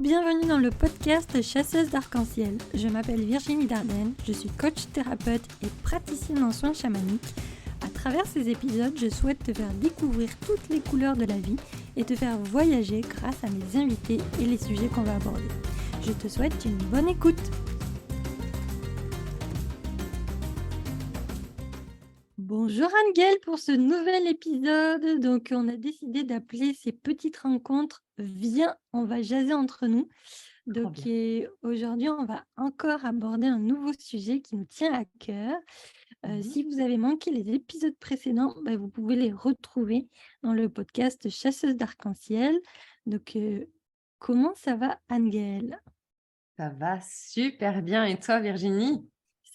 Bienvenue dans le podcast Chasseuse d'arc-en-ciel. Je m'appelle Virginie Dardenne, je suis coach thérapeute et praticienne en soins chamaniques. À travers ces épisodes, je souhaite te faire découvrir toutes les couleurs de la vie et te faire voyager grâce à mes invités et les sujets qu'on va aborder. Je te souhaite une bonne écoute. Bonjour Angel pour ce nouvel épisode. Donc on a décidé d'appeler ces petites rencontres Viens, on va jaser entre nous. Trop Donc bien. aujourd'hui, on va encore aborder un nouveau sujet qui nous tient à cœur. Mmh. Si vous avez manqué les épisodes précédents, vous pouvez les retrouver dans le podcast Chasseuse d'arc-en-ciel. Donc comment ça va Angel? Ça va super bien et toi Virginie?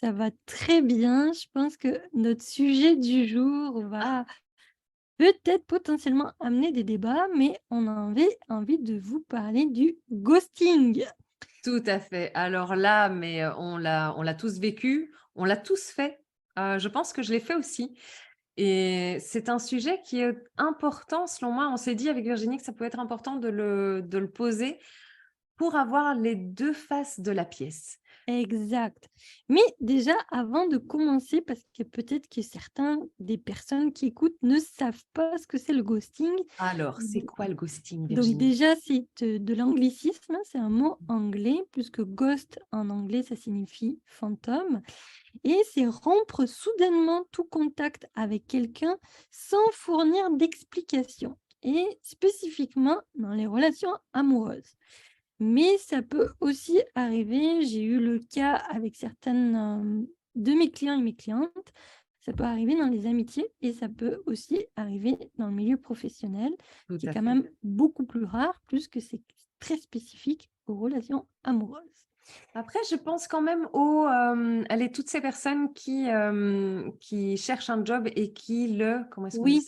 Ça va très bien. Je pense que notre sujet du jour Ah, va peut-être potentiellement amener des débats, mais on avait envie de vous parler du ghosting. tout à fait. Alors là, mais on l'a tous vécu, on l'a tous fait. Je pense que je l'ai fait aussi et c'est un sujet qui est important selon moi. On s'est dit avec Virginie que ça pouvait être important de le poser pour avoir les 2 faces de la pièce. Exact. Mais déjà, avant de commencer, parce que peut-être que certains des personnes qui écoutent ne savent pas ce que c'est le ghosting. Alors, c'est Mmh. quoi le ghosting Donc Virginie? déjà, c'est de l'anglicisme, hein, c'est un mot anglais, puisque ghost en anglais, ça signifie fantôme. Et c'est rompre soudainement tout contact avec quelqu'un sans fournir d'explication. Et spécifiquement dans les relations amoureuses. Mais ça peut aussi arriver, j'ai eu le cas avec certaines, de mes clients et mes clientes, ça peut arriver dans les amitiés et ça peut aussi arriver dans le milieu professionnel, Tout qui est à quand fait. même beaucoup plus rare, plus que c'est très spécifique aux relations amoureuses. Après, je pense quand même allez, toutes ces personnes qui cherchent un job et qui comment est-ce qu'on dit Oui,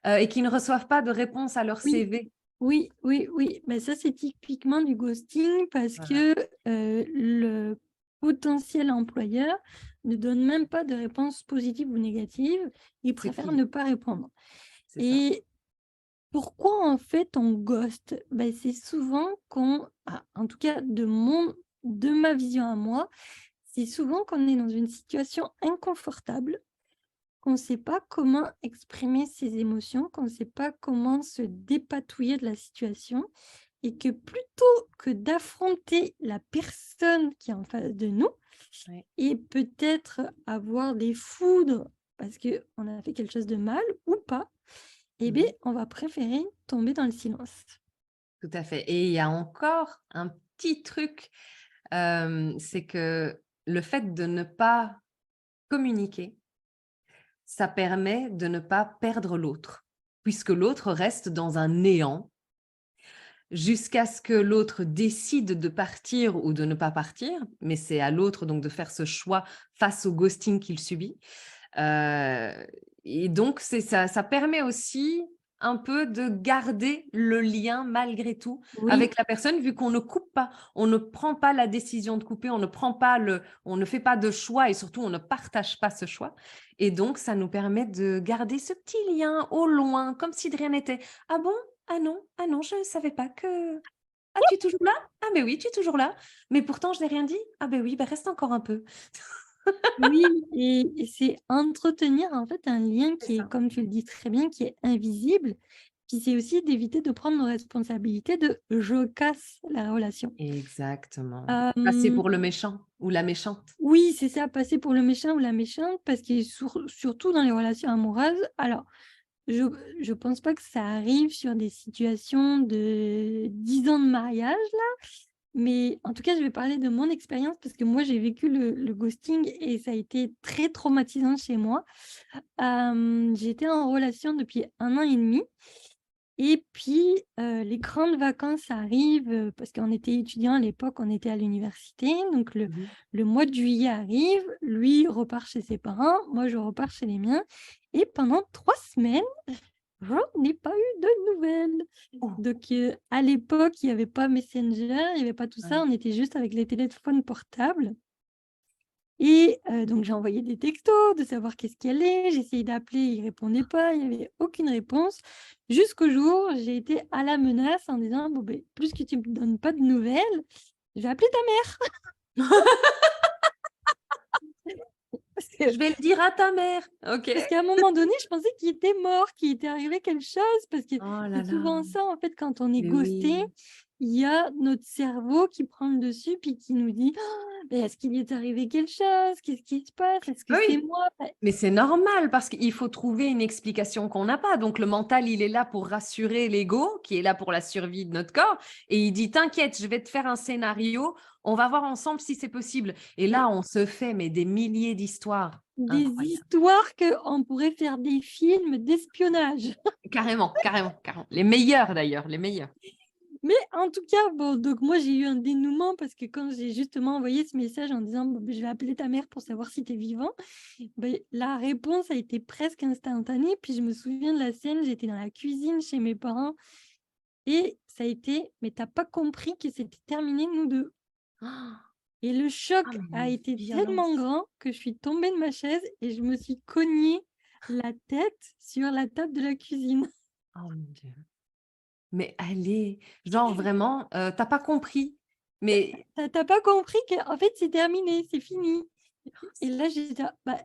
ça? Et qui ne reçoivent pas de réponse à leur oui, CV. oui, oui, oui, mais ça, c'est typiquement du ghosting parce Voilà, que, le potentiel employeur ne donne même pas de réponse positive ou négative, il c'est préfère pile, ne pas répondre. c'est ça. Et pourquoi en fait on ghost? C'est souvent en tout cas de ma vision à moi, c'est souvent qu'on est dans une situation inconfortable, qu'on ne sait pas comment exprimer ses émotions, qu'on ne sait pas comment se dépatouiller de la situation et que plutôt que d'affronter la personne qui est en face de nous Ouais, et peut-être avoir des foudres parce qu'on a fait quelque chose de mal ou pas, eh bien, mmh, on va préférer tomber dans le silence. tout à fait et il y a encore un petit truc, c'est que le fait de ne pas communiquer, ça permet de ne pas perdre l'autre, puisque l'autre reste dans un néant jusqu'à ce que l'autre décide de partir ou de ne pas partir, mais c'est à l'autre donc de faire ce choix face au ghosting qu'il subit. Heu et donc c'est ça, ça permet aussi un peu de garder le lien malgré tout Oui, avec la personne vu qu'on ne coupe pas. On ne prend pas la décision de couper, on ne fait pas de choix et surtout on ne partage pas ce choix et donc ça nous permet de garder ce petit lien au loin comme si de rien n'était. «Ah bon? Ah non? Ah non, je ne savais pas que ah tu es toujours là? Ah mais oui, tu es toujours là. Mais pourtant je n'ai rien dit? Ah ben oui, bah reste encore un peu». oui et c'est entretenir en fait un lien C'est qui est, ça. comme tu le dis très bien, qui est invisible. Puis c'est aussi d'éviter de prendre nos responsabilités de «je casse la relation». Exactement. Passer Hem, pour le méchant ou la méchante. oui, c'est ça, passer pour le méchant ou la méchante parce que surtout dans les relations amoureuses, alors je je pense pas que ça arrive sur des situations de 10 ans de mariage. Mais en tout cas, je vais parler de mon expérience parce que moi, j'ai vécu le ghosting et ça a été très traumatisant chez moi. J'étais en relation depuis 1 an et demi et puis, les grandes vacances arrivent, parce qu'on était étudiants à l'époque, on était à l'université, donc Mmh mh. le mois de juillet arrive, lui repart chez ses parents, moi je repars chez les miens et pendant 3 semaines, je n'ai pas eu de nouvelles. Oh! Donc, à l'époque, il y avait pas Messenger, il y avait pas tout ça, Ouais. on était juste avec les téléphones portables Et donc, j'ai envoyé des textos de savoir qu'est-ce qu'elle est. J'ai essayé d'appeler, il ne répondait pas, il n'y avait aucune réponse. Jusqu'au jour, j'ai été à la menace en disant, bon, ben, plus que tu ne me donnes pas de nouvelles, je vais appeler ta mère. Parce que Je vais le dire à ta mère. Ok. Parce qu'à un moment donné, je pensais qu'il était mort, qu'il était arrivé quelque chose, parce que Oh là c'est là. souvent ça, en fait, quand on est Mais ghosté, oui. il y a notre cerveau qui prend le dessus, puis qui nous dit, mais est-ce qu'il lui est arrivé quelque chose? Qu'est-ce qui se passe? Est-ce que c'est Oui. moi? Mais c'est normal parce qu'il faut trouver une explication qu'on n'a pas. Donc le mental, il est là pour rassurer l'ego, qui est là pour la survie de notre corps. Et il dit, t'inquiète, je vais te faire un scénario. On va voir ensemble si c'est possible. Et là, on se fait mais des milliers d'histoires. Des Incroyable. histoires qu'on pourrait faire des films d'espionnage. Carrément, carrément, carrément. Les meilleurs d'ailleurs, les meilleurs. Mais en tout cas, bon, donc moi, j'ai eu un dénouement parce que quand j'ai justement envoyé ce message en disant, bon, ben, je vais appeler ta mère pour savoir si tu es vivant, ben, la réponse a été presque instantanée. Puis je me souviens de la scène, j'étais dans la cuisine chez mes parents et ça a été, mais t'as pas compris que c'était terminé, nous deux. Et le choc Mais a une été tellement violence. grand que je suis tombée de ma chaise et je me suis cognée la tête sur la table de la cuisine. Oh mon Dieu. Mais allez, genre vraiment, t'as pas compris. Mais T'as pas compris que en fait c'est terminé, c'est fini. Et là j'étais là, bah,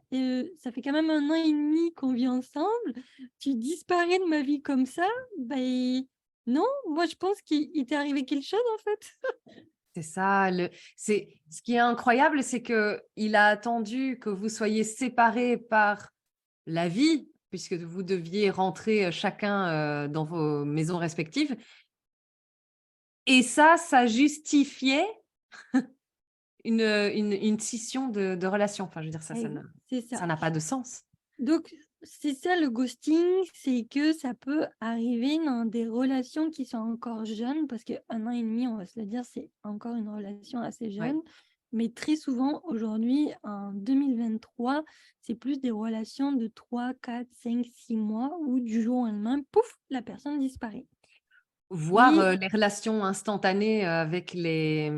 ça fait quand même 1 an et demi qu'on vit ensemble, tu disparais de ma vie comme ça, ben non, moi je pense qu'il t'est arrivé quelque chose en fait. c'est ça, ce qui est incroyable, c'est que il a attendu que vous soyez séparés par la vie, puisque vous deviez rentrer chacun dans vos maisons respectives. Et ça justifiait une scission de relation. Enfin, je veux dire, C'est ça. ça n'a pas de sens. Donc, c'est ça le ghosting, c'est que ça peut arriver dans des relations qui sont encore jeunes, parce que 1 an et demi, on va se le dire, c'est encore une relation assez Ouais. jeune. Mais très souvent, aujourd'hui, en 2023, c'est plus des relations de 3, 4, 5, 6 mois où du jour au lendemain, pouf, la personne disparaît. Voir Et les relations instantanées avec les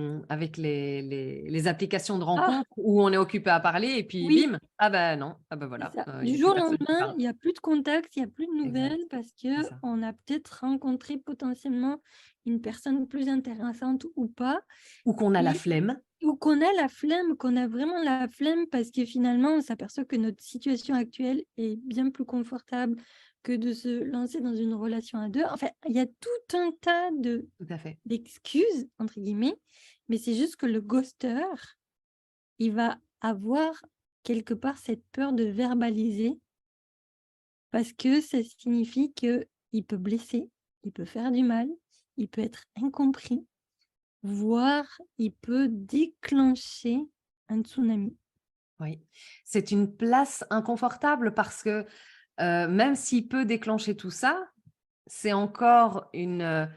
applications de ah rencontres où on est occupé à parler et puis oui, bim, ah ben non, ah ben c'est voilà, ça. il Du n'y a plus jour au personne qui lendemain, parle. il n'y a plus de contact, il n'y a plus de Exact, nouvelles parce c'est ça. qu'on a peut-être rencontré potentiellement une personne plus intéressante ou pas, Ou qu'on a la et, flemme. ou qu'on a la flemme, qu'on a vraiment la flemme parce que finalement, on s'aperçoit que notre situation actuelle est bien plus confortable que de se lancer dans une relation à deux. Enfin, il y a tout un tas Tout à fait. d'excuses, entre guillemets, mais c'est juste que le ghoster, il va avoir quelque part cette peur de verbaliser parce que ça signifie qu'il peut blesser, il peut faire du mal, il peut être incompris, voire il peut déclencher un tsunami. Oui. C'est une place inconfortable parce que même s'il peut déclencher tout ça, c'est encore une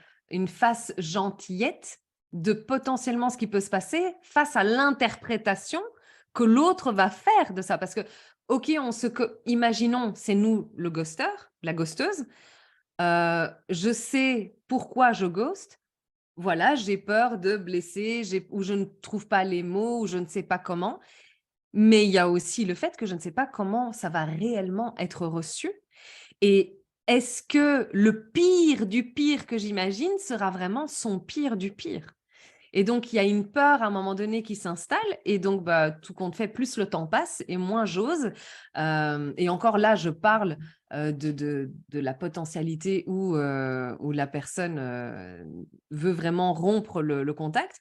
face gentillette de potentiellement ce qui peut se passer face à l'interprétation que l'autre va faire de ça. Parce que, OK, imaginons, c'est nous le ghoster, la ghosteuse. Je sais pourquoi je ghost. Voilà, j'ai peur de blesser, ou je ne trouve pas les mots, ou je ne sais pas comment. Mais il y a aussi le fait que je ne sais pas comment ça va réellement être reçu. Et est-ce que le pire du pire que j'imagine sera vraiment son pire du pire? Et donc, il y a une peur à un moment donné qui s'installe. Et donc, bah, tout compte fait, plus le temps passe et moins j'ose. Et encore là, je parle de la potentialité où la personne veut vraiment rompre le contact.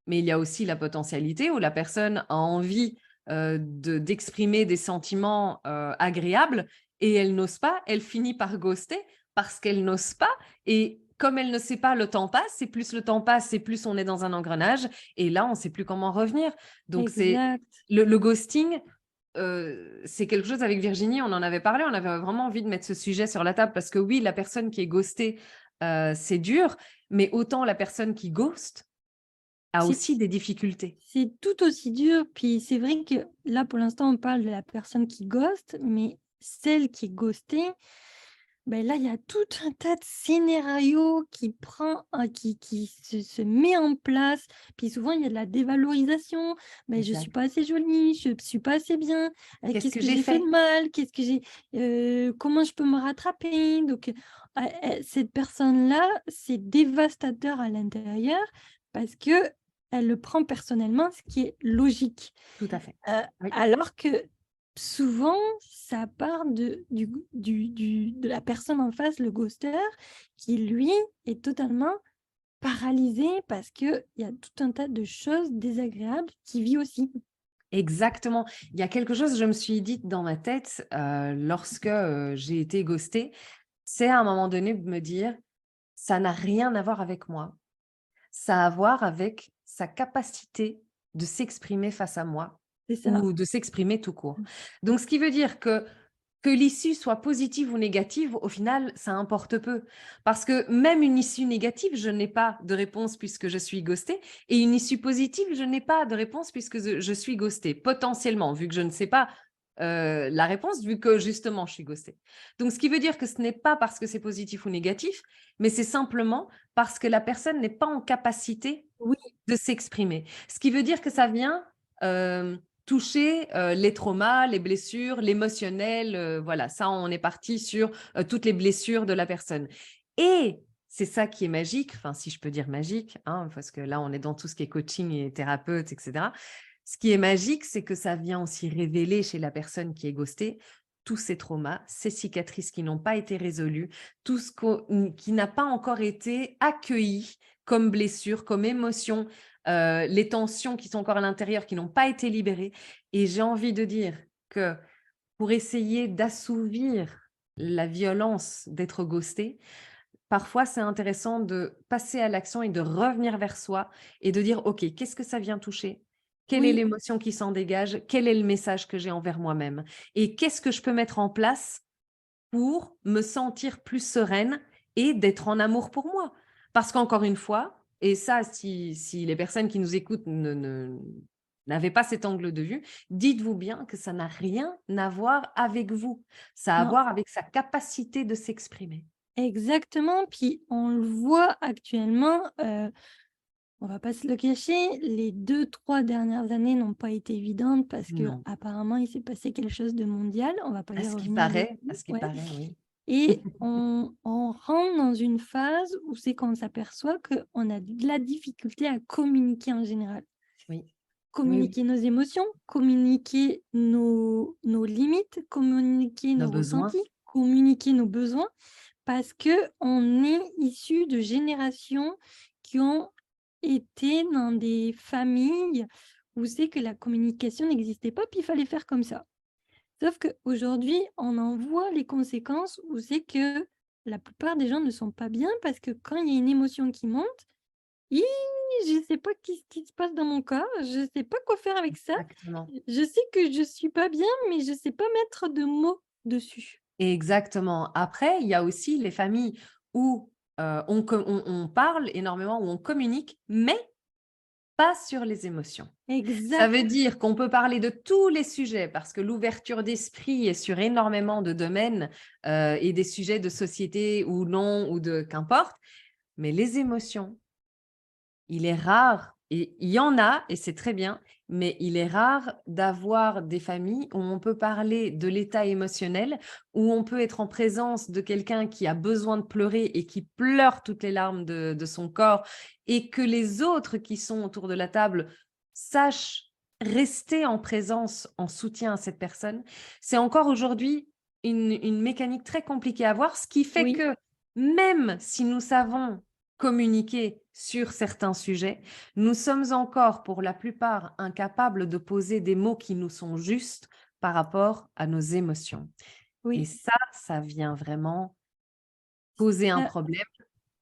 Mais il y a aussi la potentialité où la personne a envie d'exprimer des sentiments agréables et elle n'ose pas, elle finit par ghoster parce qu'elle n'ose pas. Et comme elle ne sait pas, le temps passe, et plus le temps passe, et plus on est dans un engrenage. Et là, on ne sait plus comment revenir. Donc, c'est Exact. le ghosting, c'est quelque chose avec Virginie, on en avait parlé, on avait vraiment envie de mettre ce sujet sur la table parce que oui, la personne qui est ghostée, c'est dur, mais autant la personne qui ghost a C'est aussi des difficultés. c'est tout aussi dur. Puis c'est vrai que là, pour l'instant, on parle de la personne qui ghost, mais celle qui est ghostée, Ben là, il y a tout un tas de scénarios qui se met en place. Puis souvent, il y a de la dévalorisation. Ben, je suis Exact. pas assez jolie, je suis pas assez bien. Qu'est-ce Qu'est-ce que que j'ai j'ai fait de fait? mal? Comment je peux me rattraper? Donc, cette personne-là, c'est dévastateur à l'intérieur parce que elle le prend personnellement, ce qui est logique. Tout à fait. Oui. Alors que souvent, ça part de la personne en face, le ghoster, qui lui est totalement paralysé parce qu'il y a tout un tas de choses désagréables qu'il vit aussi. Exactement. Il y a quelque chose, je me suis dit dans ma tête, lorsque, j'ai été ghostée, c'est à un moment donné de me dire: «Ça n'a rien à voir avec moi, ça a à voir avec sa capacité de s'exprimer face à moi C'est ça. ou de s'exprimer tout court». Donc ce qui veut dire que l'issue soit positive ou négative, au final, ça importe peu. Parce que même une issue négative, je n'ai pas de réponse puisque je suis ghostée et une issue positive, je n'ai pas de réponse puisque je suis ghostée, potentiellement, vu que je ne sais pas, la réponse, vu que justement je suis ghostée. Donc ce qui veut dire que ce n'est pas parce que c'est positif ou négatif, mais c'est simplement parce que la personne n'est pas en capacité Oui, de s'exprimer. Ce qui veut dire que ça vient, toucher, les traumas, les blessures, l'émotionnel, voilà, ça on est parti sur, toutes les blessures de la personne et c'est ça qui est magique, enfin si je peux dire magique, hein, parce que là on est dans tout ce qui est coaching et thérapeute et cetera. Ce qui est magique, c'est que ça vient aussi révéler chez la personne qui est ghostée tous ces traumas, ces cicatrices qui n'ont pas été résolues, tout ce qui n'a pas encore été accueilli comme blessure, comme émotion, les tensions qui sont encore à l'intérieur, qui n'ont pas été libérées. Et j'ai envie de dire que pour essayer d'assouvir la violence d'être ghosté, parfois c'est intéressant de passer à l'action et de revenir vers soi et de dire: «OK, qu'est-ce que ça vient toucher? Quelle est oui, l'émotion qui s'en dégage? Quel est le message que j'ai envers moi-même? Et qu'est-ce que je peux mettre en place pour me sentir plus sereine et d'être en amour pour moi. Parce qu'encore une fois, et ça, si les personnes qui nous écoutent n'avaient pas cet angle de vue, dites-vous bien que ça n'a rien à voir avec vous. Ça a à non, voir avec sa capacité de s'exprimer. exactement. Puis on le voit actuellement, on va pas se le cacher, les 2, 3 dernières années n'ont pas été évidentes parce que Non. apparemment il s'est passé quelque chose de mondial. On va pas y revenir À dessus, ce qui ouais. paraît, oui. Et on rentre dans une phase où c'est qu'on s'aperçoit qu'on a de la difficulté à communiquer en général. Oui, oui, oui. Communiquer nos émotions, communiquer nos limites, communiquer Nos nos besoins. ressentis, communiquer nos besoins, parce qu'on est issu de générations qui ont été dans des familles où c'est que la communication n'existait pas, puis il fallait faire comme ça. Sauf qu'aujourd'hui, on en voit les conséquences où c'est que la plupart des gens ne sont pas bien parce que quand il y a une émotion qui monte, hi, je ne sais pas qu'est-ce qui se passe dans mon corps, je ne sais pas quoi faire avec ça. Exactement. Je sais que je suis pas bien, mais je ne sais pas mettre de mots dessus. Exactement. Après, il y a aussi les familles où, on parle énormément, où on communique, mais pas sur les émotions. Ça veut Exact. dire qu'on peut parler de tous les sujets parce que l'ouverture d'esprit est sur énormément de domaines, et des sujets de société ou non ou de qu'importe, mais les émotions, il est rare et il y en a et c'est très bien, mais il est rare d'avoir des familles où on peut parler de l'état émotionnel, où on peut être en présence de quelqu'un qui a besoin de pleurer et qui pleure toutes les larmes de son corps et que les autres qui sont autour de la table sachent rester en présence, en soutien à cette personne. C'est encore aujourd'hui une mécanique très compliquée à voir, ce qui fait Oui, que même si nous savons communiquer sur certains sujets, nous sommes encore pour la plupart incapables de poser des mots qui nous sont justes par rapport à nos émotions. Et oui. ça vient vraiment poser un Heu, problème,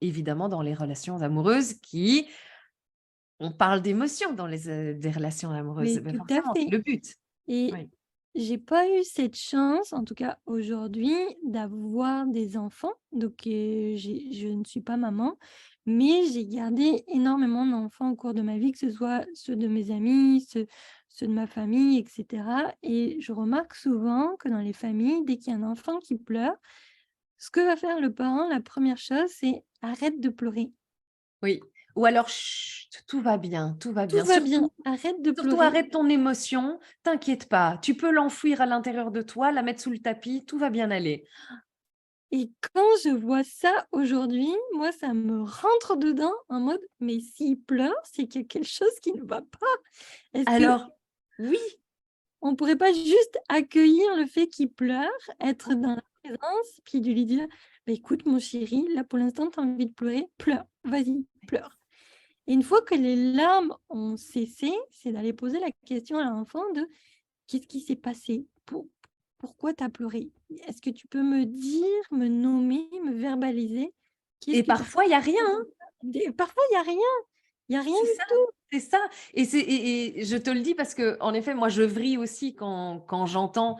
évidemment, dans les relations amoureuses qui on parle d'émotions dans des relations amoureuses, mais beh, tout à forcément, c'est fait. le but. Et Oui. j'ai pas eu cette chance, en tout cas aujourd'hui, d'avoir des enfants. Donc, je ne suis pas maman, mais j'ai gardé énormément d'enfants au cours de ma vie, que ce soit ceux de mes amis, ceux de ma famille, et cetera. Et je remarque souvent que dans les familles, dès qu'il y a un enfant qui pleure, ce que va faire le parent, la première chose, c'est arrête de pleurer. Oui. Ou alors, chut, tout va bien, tout va Tout bien. va bien, Surtout, arrête de surtout pleurer. arrête ton émotion, t'inquiète pas. Tu peux l'enfouir à l'intérieur de toi, la mettre sous le tapis, tout va bien aller. Et quand je vois ça aujourd'hui, moi, ça me rentre dedans en mode, mais s'il pleure, c'est qu'il y a quelque chose qui ne va pas. Est-ce que Alors, oui, on pourrait pas juste accueillir le fait qu'il pleure, être dans la présence, puis de lui dire: «Bah, écoute mon chéri, là pour l'instant tu as envie de pleurer, pleure, vas-y, pleure». Et une fois que les larmes ont cessé, c'est d'aller poser la question à l'enfant de: «Qu'est-ce qui s'est passé? Pourquoi tu as pleuré? Est-ce que tu peux me dire, me nommer, me verbaliser? Qu'est-ce et que tu as?» parfois, il y a rien, hein. Parfois il y a rien C'est du ça, tout. c'est ça. Et je te le dis parce que, en effet, moi, je vrille aussi quand j'entends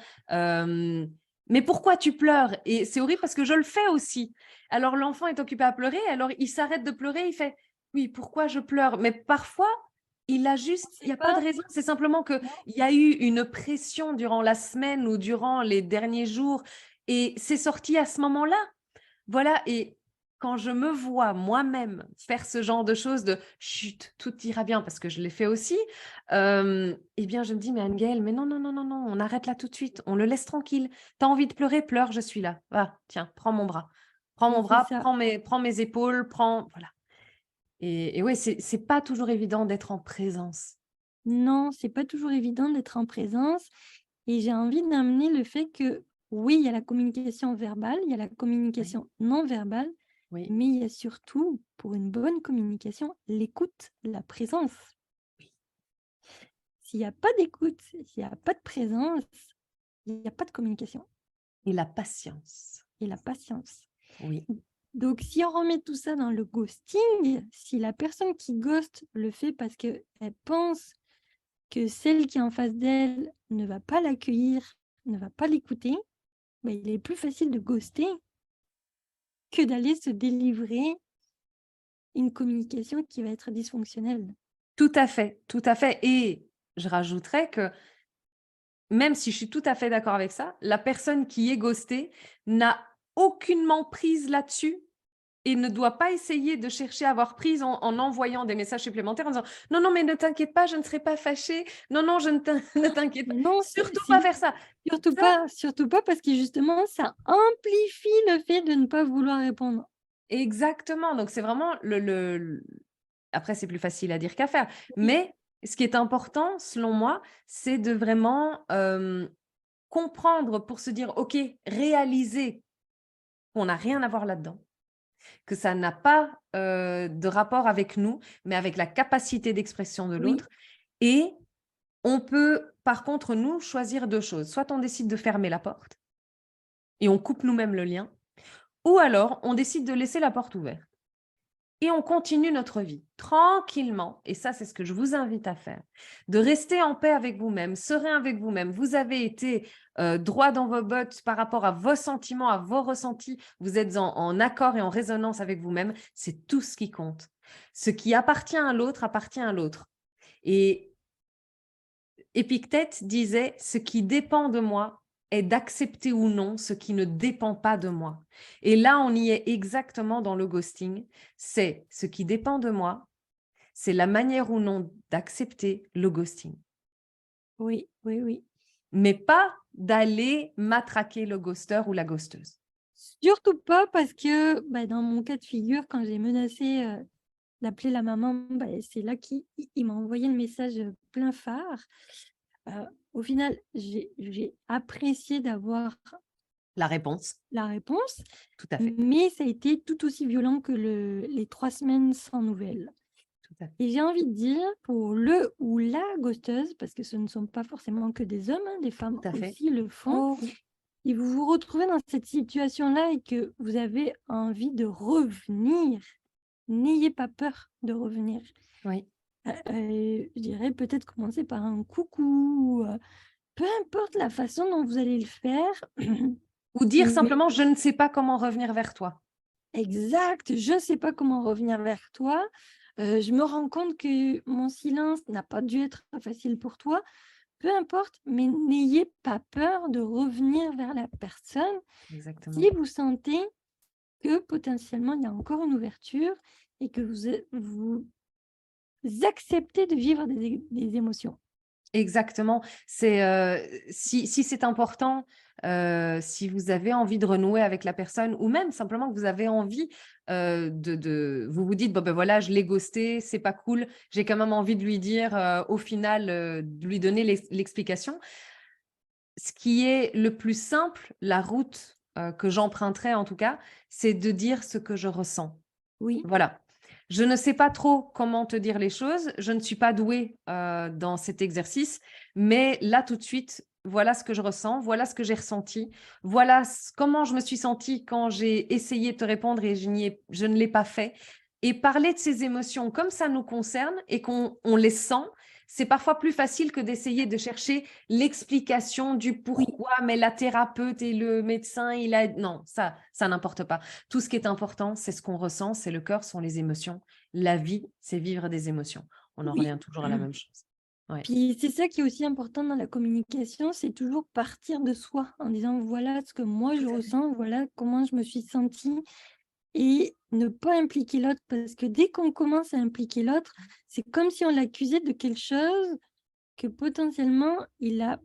mais pourquoi tu pleures? Et c'est horrible parce que je le fais aussi. Alors, l'enfant est occupé à pleurer, alors il s'arrête de pleurer, il fait oui, pourquoi je pleure? Mais parfois, il C'est n'y a pas de pas raison. C'est simplement qu'il y a eu une pression durant la semaine ou durant les derniers jours et c'est sorti à ce moment-là. Voilà, et quand je me vois moi-même faire ce genre de choses de chut, tout ira bien, parce que je l'ai fait aussi, eh bien, je me dis, mais Anne-Gaëlle, mais non, non, non, non, non, on arrête là tout de suite, on le laisse tranquille. Tu as envie de pleurer, pleure, je suis là. Va, tiens, prends mon bras. Prends mais mon c'est bras, ça. prends mes épaules, prends. Voilà. Et ouais, c'est pas toujours évident d'être en présence. Non, c'est pas toujours évident d'être en présence et j'ai envie d'amener le fait que oui, il y a la communication verbale, il y a la Oui, communication non verbale, oui, mais il y a surtout, pour une bonne communication, l'écoute, la présence. oui. S'il y a pas d'écoute, s'il y a pas de présence, il y a pas de communication Et la patience. et la patience. Oui, Donc si on remet tout ça dans le ghosting, si la personne qui ghoste le fait parce qu'elle pense que celle qui est en face d'elle ne va pas l'accueillir, ne va pas l'écouter, bah, il est plus facile de ghoster que d'aller se délivrer une communication qui va être dysfonctionnelle. tout à fait, tout à fait. Et je rajouterais que même si je suis tout à fait d'accord avec ça, la personne qui est ghostée n'a aucunement prise là-dessus et ne doit pas essayer de chercher à avoir prise en envoyant des messages supplémentaires en disant non, non, mais ne t'inquiète pas, je ne serai pas fâchée. Non, non, ne t'inquiète pas. Mais non, Surtout pas c'est faire ça. Ça, surtout pas parce que justement ça amplifie le fait de ne pas vouloir répondre. exactement. Donc, c'est vraiment après, c'est plus facile à dire qu'à faire. Oui, Mais ce qui est important, selon moi, c'est de vraiment comprendre pour se dire, OK, réaliser qu'on n'a rien à voir là-dedans, que ça n'a pas de rapport avec nous, mais avec la capacité d'expression de oui, l'autre. Et on peut, par contre, nous, choisir deux choses. Soit on décide de fermer la porte et on coupe nous-mêmes le lien, ou alors on décide de laisser la porte ouverte. Et on continue notre vie tranquillement. Et ça, c'est ce que je vous invite à faire. De rester en paix avec vous-même, serein avec vous-même. Vous avez été droit dans vos bottes par rapport à vos sentiments, à vos ressentis. Vous êtes en accord et en résonance avec vous-même. C'est tout ce qui compte. Ce qui appartient à l'autre appartient à l'autre. Et Épictète disait, ce qui dépend de moi est d'accepter ou non ce qui ne dépend pas de moi. Et là, on y est exactement dans le ghosting. C'est ce qui dépend de moi, c'est la manière ou non d'accepter le ghosting. oui, oui, oui. Mais pas d'aller matraquer le ghoster ou la ghosteuse. Surtout pas parce que, bah, dans mon cas de figure, quand j'ai menacé, d'appeler la maman, bah, c'est là qu'il m'a envoyé le message, plein phare. Heu, Au final, j'ai apprécié d'avoir La réponse, la réponse, tout à fait, mais ça a été tout aussi violent que les 3 semaines sans nouvelles. tout à fait, Et j'ai envie de dire pour le ou la ghosteuse, parce que ce ne sont pas forcément que des hommes, hein, des femmes tout à fait. aussi le font, Oh oui, et vous vous retrouvez dans cette situation-là et que vous avez envie de revenir, n'ayez pas peur de revenir. oui. Je dirais peut-être commencer par un coucou, peu importe la façon dont vous allez le faire, Ou dire mais simplement, je ne sais pas comment revenir vers toi. exact, je ne sais pas comment revenir vers toi, je me rends compte que mon silence n'a pas dû être facile pour toi. peu importe, mais n'ayez pas peur de revenir vers la personne Exactement. si vous sentez que potentiellement il y a encore une ouverture et que vous acceptez de vivre des émotions. Exactement. C'est, si c'est important, si vous avez envie de renouer avec la personne ou même simplement que vous avez envie, vous vous dites: «Bon, ben, voilà, je l'ai ghosté, c'est pas cool, j'ai quand même envie de lui dire, au final, de lui donner l'explication». Ce qui est le plus simple, la route, que j'emprunterais en tout cas, c'est de dire ce que je ressens. Oui, Voilà. Je ne sais pas trop comment te dire les choses. Je ne suis pas douée, dans cet exercice, mais là, tout de suite, voilà ce que je ressens, voilà ce que j'ai ressenti, voilà comment je me suis sentie quand j'ai essayé de te répondre et je ne l'ai pas fait. Et parler de ces émotions comme ça nous concerne et on les sent, c'est parfois plus facile que d'essayer de chercher l'explication du oui, pourquoi, mais la thérapeute et le médecin, non, ça n'importe pas. Tout ce qui est important, c'est ce qu'on ressent, c'est le cœur, sont les émotions. La vie, c'est vivre des émotions. On en oui. revient toujours à la même chose. Ouais, Puis c'est ça qui est aussi important dans la communication, c'est toujours partir de soi en disant: «Voilà ce que moi je tout à fait. ressens, voilà comment je me suis sentie». Et ne pas impliquer l'autre parce que dès qu'on commence à impliquer l'autre, c'est comme si on l'accusait de quelque chose que potentiellement il a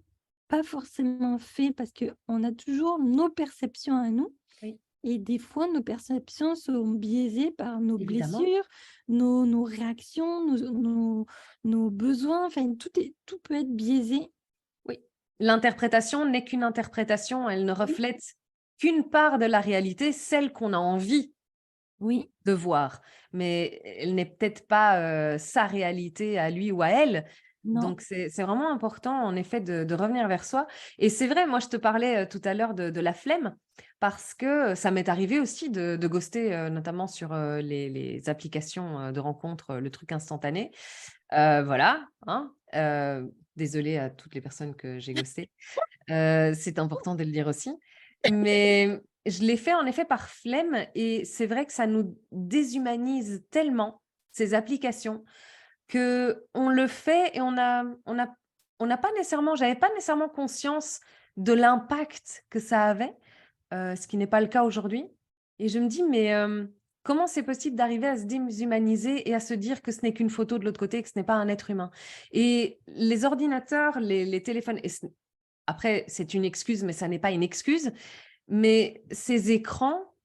pas forcément fait parce qu'on a toujours nos perceptions à nous Oui, et des fois nos perceptions sont biaisées par nos évidemment. blessures, nos réactions, nos besoins, enfin tout peut être biaisé. Oui. L'interprétation n'est qu'une interprétation, elle ne Oui. reflète qu'une part de la réalité, celle qu'on a envie Oui, de voir, mais elle n'est peut-être pas, sa réalité à lui ou à elle. non, Donc c'est vraiment important en effet de revenir vers soi et c'est vrai, moi je te parlais, tout à l'heure de la flemme parce que ça m'est arrivé aussi de ghoster, notamment sur, les applications, de rencontres, le truc instantané. Voilà, hein, désolée à toutes les personnes que j'ai ghostées. C'est important de le dire aussi. Mais je l'ai fait en effet par flemme et c'est vrai que ça nous déshumanise tellement, ces applications, qu'on le fait et on n'a pas nécessairement j'avais pas nécessairement conscience de l'impact que ça avait, ce qui n'est pas le cas aujourd'hui et je me dis: «Mais, comment c'est possible d'arriver à se déshumaniser et à se dire que ce n'est qu'une photo de l'autre côté, que ce n'est pas un être humain?» Et les ordinateurs, les téléphones et après, c'est une excuse, mais ça n'est pas une excuse. Mais ces écrans,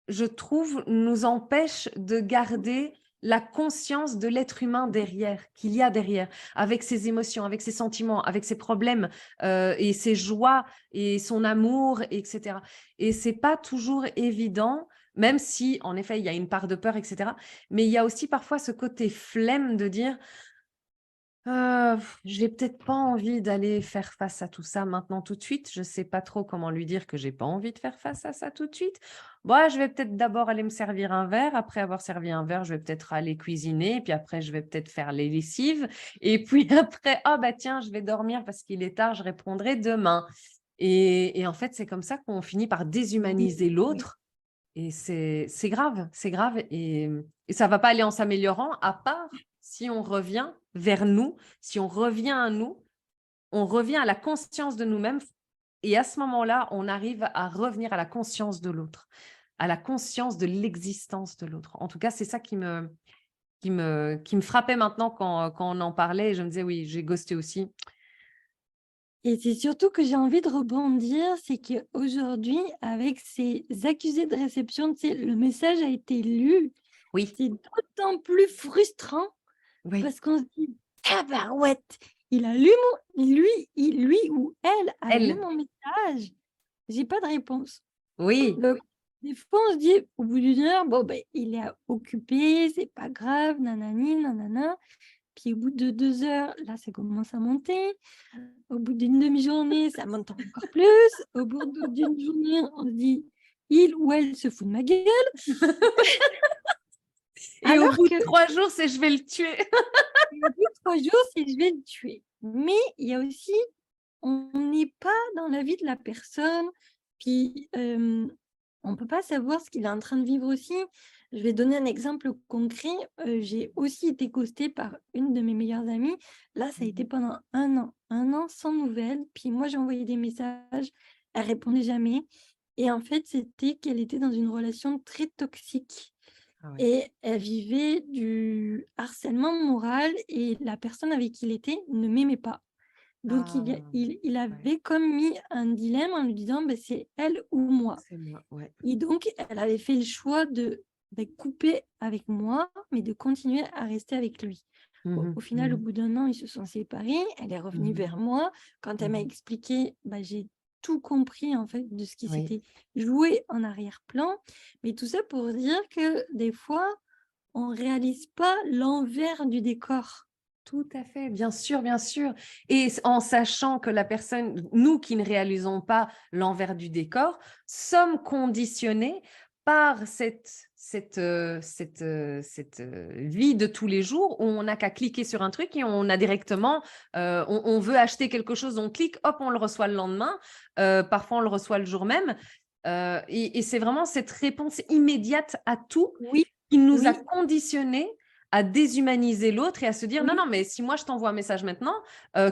je trouve, nous empêchent de garder la conscience de l'être humain derrière, qu'il y a derrière, avec ses émotions, avec ses sentiments, avec ses problèmes, et ses joies et son amour, et cetera. Et c'est pas toujours évident, même si, en effet, il y a une part de peur, et cetera. Mais il y a aussi parfois ce côté flemme de dire: j'ai peut-être pas envie d'aller faire face à tout ça maintenant tout de suite. Je sais pas trop comment lui dire que j'ai pas envie de faire face à ça tout de suite. Bah, je vais peut-être d'abord aller me servir un verre. Après avoir servi un verre, je vais peut-être aller cuisiner. Puis après, je vais peut-être faire les lessives. Et puis après, ah bah tiens, je vais dormir parce qu'il est tard, je répondrai demain. Et en fait, c'est comme ça qu'on finit par oui, déshumaniser oui. l'autre. Et c'est grave et ça va pas aller en s'améliorant à part si on revient vers nous, si on revient à nous, on revient à la conscience de nous-mêmes et à ce moment-là, on arrive à revenir à la conscience de l'autre, à la conscience de l'existence de l'autre. En tout cas, c'est ça qui me frappait maintenant quand on en parlait et je me disais: «Oui, j'ai ghosté aussi». Et c'est surtout que j'ai envie de rebondir, c'est qu'aujourd'hui, avec ces accusés de réception, tu sais, le message a été lu. Oui, C'est d'autant plus frustrant oui, parce qu'on se dit: «Tabarouette, il a lu lui ou elle a lu elle, mon message, j'ai pas de réponse». oui, Donc des fois, on se dit au bout d'une heure: «Bon, ben, il est occupé, c'est pas grave, nanani nanana». Puis au bout de 2 heures, là, ça commence à monter. Au bout d'une demi-journée, ça monte encore plus. Au bout d'une journée, on se dit: «Il ou elle se fout de ma gueule». et au Alors bout de que 3 jours, c'est: «Je vais le tuer». au bout de 3 jours, c'est: «Je vais le tuer». Mais il y a aussi, on n'est pas dans la vie de la personne, puis, on peut pas savoir ce qu'il est en train de vivre aussi. Je vais donner un exemple concret. J'ai aussi été ghostée par une de mes meilleures amies. Là, ça a été Mmh. pendant un an sans nouvelles. Puis moi, j'ai envoyé des messages, elle répondait jamais et en fait, c'était qu'elle était dans une relation très toxique Ah ouais. et elle vivait du harcèlement moral et la personne avec qui il était ne m'aimait pas. Donc Ah, il ouais, avait comme mis un dilemme en lui disant: «Beh, c'est elle ou moi». c'est moi, ouais. Et donc, elle avait fait le choix de, couper avec moi, mais de continuer à rester avec lui. Mmh Au mh. final, au Mmh. bout d'un an, ils se sont séparés. Elle est revenue Mmh. vers moi. Quand elle m'a Mmh. expliqué, j'ai tout compris en fait de ce qui Oui. s'était joué en arrière-plan. Mais tout ça pour dire que des fois, on réalise pas l'envers du décor. Tout à fait, bien sûr et en sachant que la personne nous qui ne réalisons pas l'envers du décor, sommes conditionnés par cette vie de tous les jours où on n'a qu'à cliquer sur un truc et on a directement, on veut acheter quelque chose, on clique, hop, on le reçoit le lendemain, parfois on le reçoit le jour même, et c'est vraiment cette réponse immédiate à tout Oui, qui nous a oui, conditionnés à déshumaniser l'autre et à se dire: «Non, oui, non, mais si moi je t'envoie un message maintenant,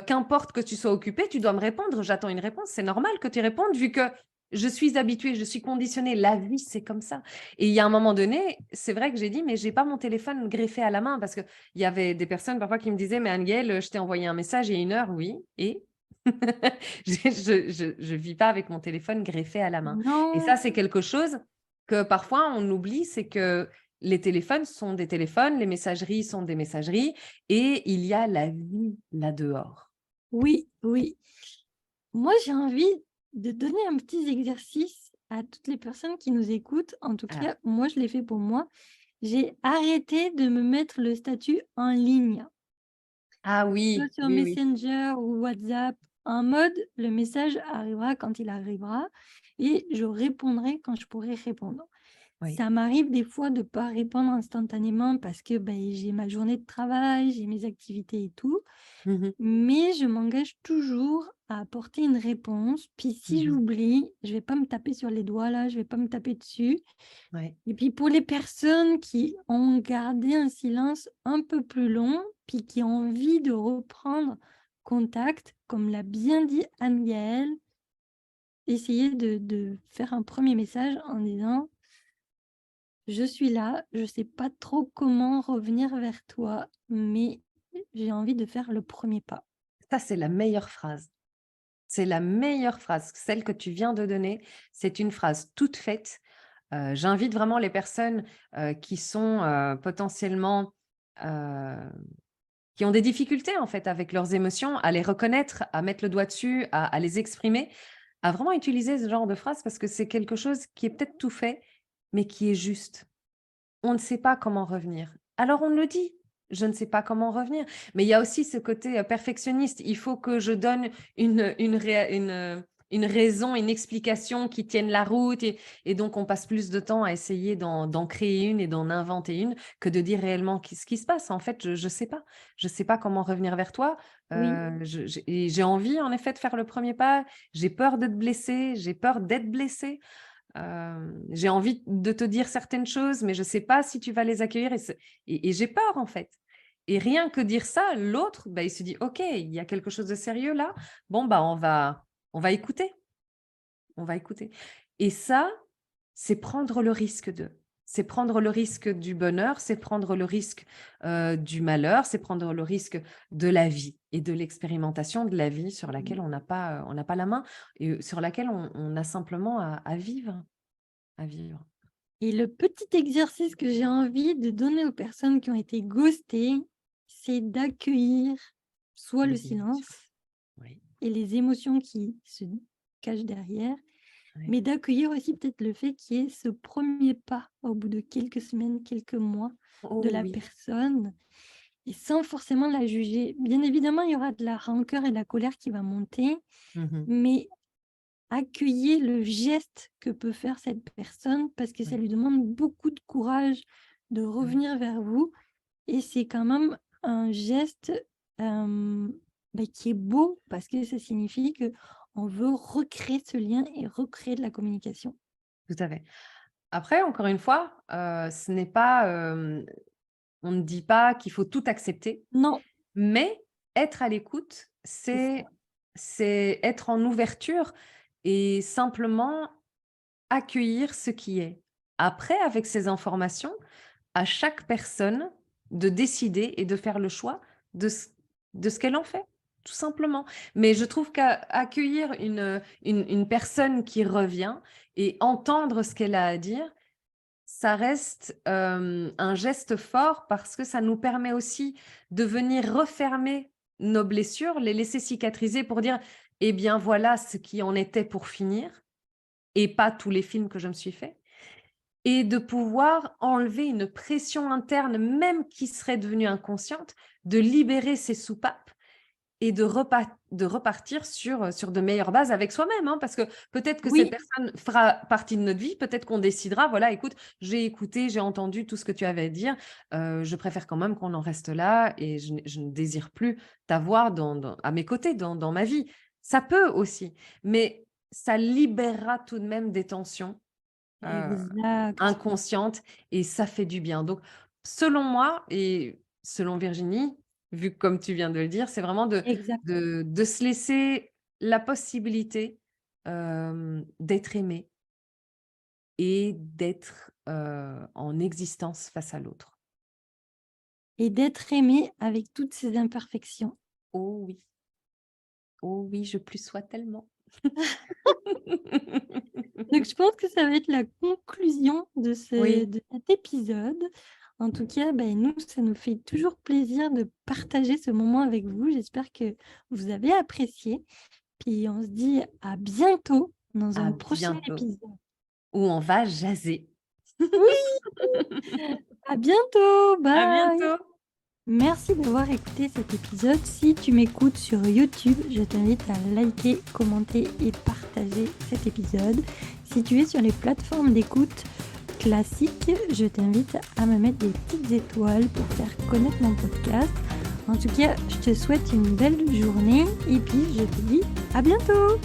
qu'importe que tu sois occupé, tu dois me répondre. J'attends une réponse. C'est normal que tu répondes vu que je suis habituée, je suis conditionnée. La vie, c'est comme ça» et il y a un moment donné, c'est vrai que j'ai dit: «Mais j'ai pas mon téléphone greffé à la main» parce qu'il y avait des personnes parfois qui me disaient: «Mais Anne-Gaëlle, je t'ai envoyé un message il y a 1 heure». «Oui et?» Je vis pas avec mon téléphone greffé à la main et ça, non. c'est quelque chose que parfois on oublie, c'est que les téléphones sont des téléphones, les messageries sont des messageries et il y a la vie là dehors. Oui, oui. Moi, j'ai envie de donner un petit exercice à toutes les personnes qui nous écoutent. En tout Ah. cas, moi, je l'ai fait pour moi. J'ai arrêté de me mettre le statut en ligne, Ah soit oui, sur oui, oui. Messenger ou WhatsApp, en mode le message arrivera quand il arrivera et je répondrai quand je pourrai répondre. Oui. Ça m'arrive des fois de ne pas répondre instantanément parce que j'ai ma journée de travail, j'ai mes activités et tout. Mmh mh. Mais je m'engage toujours à apporter une réponse. Puis si Mmh. j'oublie, je vais pas me taper sur les doigts là, je vais pas me taper dessus. Ouais. Et puis pour les personnes qui ont gardé un silence un peu plus long, puis qui ont envie de reprendre contact, comme l'a bien dit Anne-Gaëlle, essayer de faire un premier message en disant: «Je suis là, je sais pas trop comment revenir vers toi, mais j'ai envie de faire le premier pas». Ça, c'est la meilleure phrase. C'est la meilleure phrase, celle que tu viens de donner. C'est une phrase toute faite. J'invite vraiment les personnes, qui sont, potentiellement, heu, qui ont des difficultés, en fait, avec leurs émotions, à les reconnaître, à mettre le doigt dessus, à les exprimer, à vraiment utiliser ce genre de phrase parce que c'est quelque chose qui est peut-être tout fait, mais qui est juste. On ne sait pas comment revenir. Alors on le dit: «Je ne sais pas comment revenir». Mais il y a aussi ce côté, perfectionniste. Il faut que je donne une raison, une explication qui tienne la route et donc on passe plus de temps à essayer d'en créer une et d'en inventer une que de dire réellement ce qui se passe. En fait, je sais pas. Je sais pas comment revenir vers toi. Oui. Je j'ai envie en effet de faire le premier pas. J'ai peur de te blesser, j'ai peur d'être blessée. J'ai envie de te dire certaines choses, mais je sais pas si tu vas les accueillir et j'ai peur, en fait et rien que dire ça, l'autre, bah, il se dit: «OK, il y a quelque chose de sérieux là. Bon, bah, on va écouter, on va écouter» et ça, c'est prendre le risque de. C'est prendre le risque du bonheur, c'est prendre le risque, du malheur, c'est prendre le risque de la vie et de l'expérimentation de la vie sur laquelle on n'a pas la main et sur laquelle on a simplement à vivre. À vivre. Et le petit exercice que j'ai envie de donner aux personnes qui ont été ghostées, c'est d'accueillir soit le Les émotions. silence Oui, et les émotions qui se cachent derrière, oui. mais d'accueillir aussi peut-être le fait qu'il y ait ce premier pas au bout de quelques semaines, quelques mois de Oh la oui. personne et sans forcément la juger. Bien évidemment, il y aura de la rancœur et de la colère qui va monter, Mmh mh. mais accueillez le geste que peut faire cette personne parce que ça Oui, lui demande beaucoup de courage de oui, revenir vers vous et c'est quand même un geste, qui est beau parce que ça signifie que on veut recréer ce lien et recréer de la communication. tout à fait. Après, encore une fois, ce n'est pas, on ne dit pas qu'il faut tout accepter, Non, mais être à l'écoute, c'est ça. c'est être en ouverture et simplement accueillir ce qui est. Après, avec ces informations, à chaque personne de décider et de faire le choix de ce qu'elle en fait, tout simplement. Mais je trouve qu'accueillir une personne qui revient et entendre ce qu'elle a à dire, ça reste un geste fort parce que ça nous permet aussi de venir refermer nos blessures, les laisser cicatriser pour dire, eh bien voilà ce qui en était pour finir et pas tous les films que je me suis fait. Et de pouvoir enlever une pression interne, même qui serait devenue inconsciente, de libérer ces soupapes et de repartir sur de meilleures bases avec soi-même. Hein, parce que peut-être que cette Oui, personne fera partie de notre vie, peut-être qu'on décidera, voilà, écoute, j'ai écouté, j'ai entendu tout ce que tu avais à dire, je préfère quand même qu'on en reste là et je ne désire plus t'avoir à mes côtés, dans ma vie. Ça peut aussi, mais ça libérera tout de même des tensions exact, inconsciente et ça fait du bien. Donc, selon moi et selon Virginie, vu que comme tu viens de le dire, c'est vraiment exact. de se laisser la possibilité d'être aimé et d'être en existence face à l'autre. Et d'être aimé avec toutes ses imperfections. Oh oui, oh oui, je plus sois tellement. Donc je pense que ça va être la conclusion Oui, de cet épisode. En tout cas, nous, ça nous fait toujours plaisir de partager ce moment avec vous. J'espère que vous avez apprécié. Puis on se dit à bientôt dans à un prochain bientôt. épisode. Où on va jaser. Oui, à bientôt, À bye. bientôt. Merci d'avoir écouté cet épisode. Si tu m'écoutes sur YouTube, je t'invite à liker, commenter et partager cet épisode. Si tu es sur les plateformes d'écoute classiques, je t'invite à me mettre des petites étoiles pour faire connaître mon podcast. En tout cas, je te souhaite une belle journée et puis je te dis à bientôt.